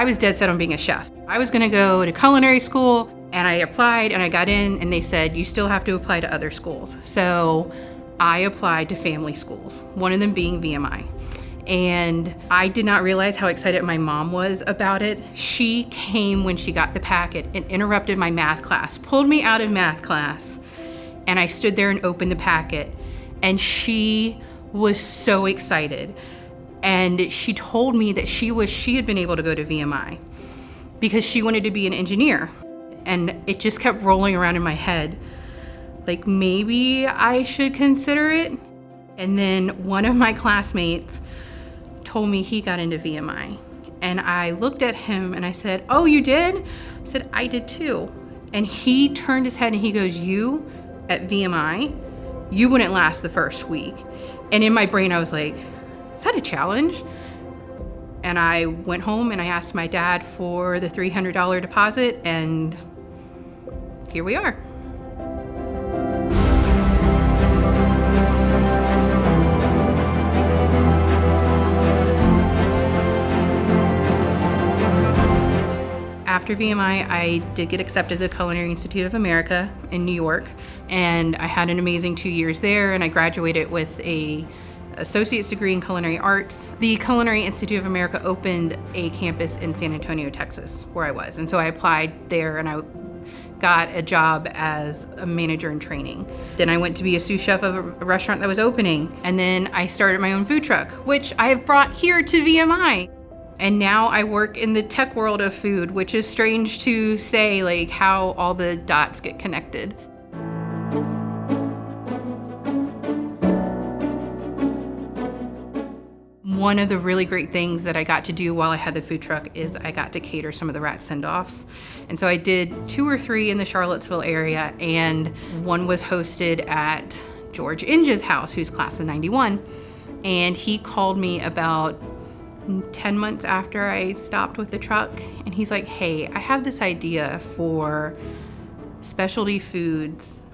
I was dead set on being a chef. I was gonna go to culinary school, and I applied and I got in, and they said, you still have to apply to other schools. So I applied to family schools, one of them being VMI. And I did not realize how excited my mom was about it. She came when she got the packet and interrupted my math class, pulled me out of math class, and I stood there and opened the packet. And she was so excited. And she told me that she wished she had been able to go to VMI because she wanted to be an engineer. And it just kept rolling around in my head, like maybe I should consider it. And then one of my classmates told me he got into VMI. And I looked at him and I said, oh, you did? I said, I did too. And he turned his head and he goes, you at VMI, you wouldn't last the first week. And in my brain, I was like, is that a challenge? And I went home and I asked my dad for the $300 deposit, and here we are. After VMI, I did get accepted to the Culinary Institute of America in New York, and I had an amazing 2 years there, and I graduated with an associate's degree in culinary arts. The Culinary Institute of America opened a campus in San Antonio, Texas, where I was, and so I applied there and I got a job as a manager in training. Then I went to be a sous chef of a restaurant that was opening, and then I started my own food truck, which I have brought here to VMI. And now I work in the tech world of food, which is strange to say, like how all the dots get connected. One of the really great things that I got to do while I had the food truck is I got to cater some of the rat send-offs. And so I did 2 or 3 in the Charlottesville area, and one was hosted at George Inge's house, who's class of 91. And he called me about 10 months after I stopped with the truck, and he's like, hey, I have this idea for specialty foods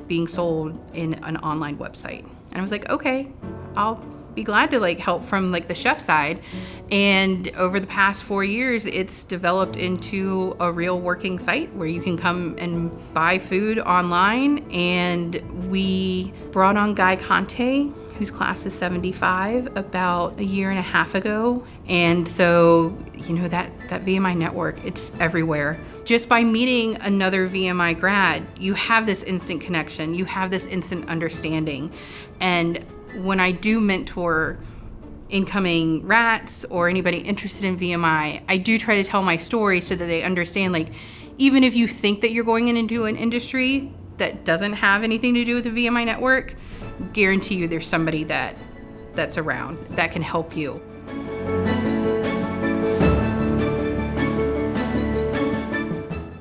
being sold in an online website. And I was like, okay, I'll be glad to help from the chef side. And over the past 4 years, it's developed into a real working site where you can come and buy food online. And we brought on Guy Conte, whose class is 75, about 1.5 years ago. And so, that VMI network, it's everywhere. Just by meeting another VMI grad, you have this instant connection, you have this instant understanding. And when I do mentor incoming rats or anybody interested in VMI, I do try to tell my story so that they understand, even if you think that you're going into an industry that doesn't have anything to do with the VMI network, guarantee you there's somebody that's around that can help you.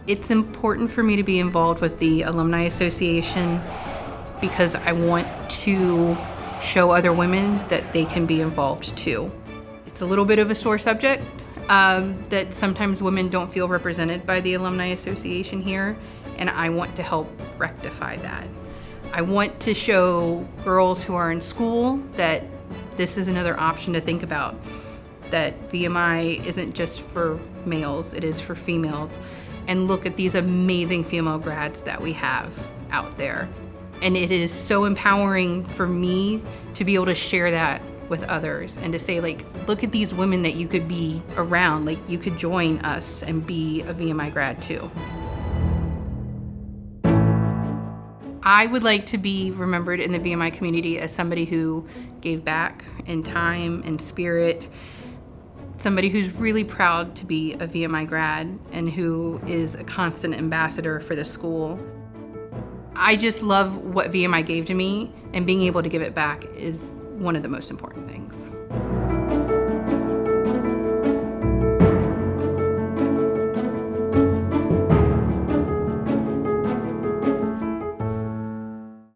It's important for me to be involved with the Alumni Association because I want to show other women that they can be involved too. It's a little bit of a sore subject that sometimes women don't feel represented by the Alumni Association here, and I want to help rectify that. I want to show girls who are in school that this is another option to think about, that VMI isn't just for males, it is for females. And look at these amazing female grads that we have out there. And it is so empowering for me to be able to share that with others and to say, look at these women that you could be around, you could join us and be a VMI grad too. I would like to be remembered in the VMI community as somebody who gave back in time and spirit, somebody who's really proud to be a VMI grad and who is a constant ambassador for the school. I just love what VMI gave to me, and being able to give it back is one of the most important things.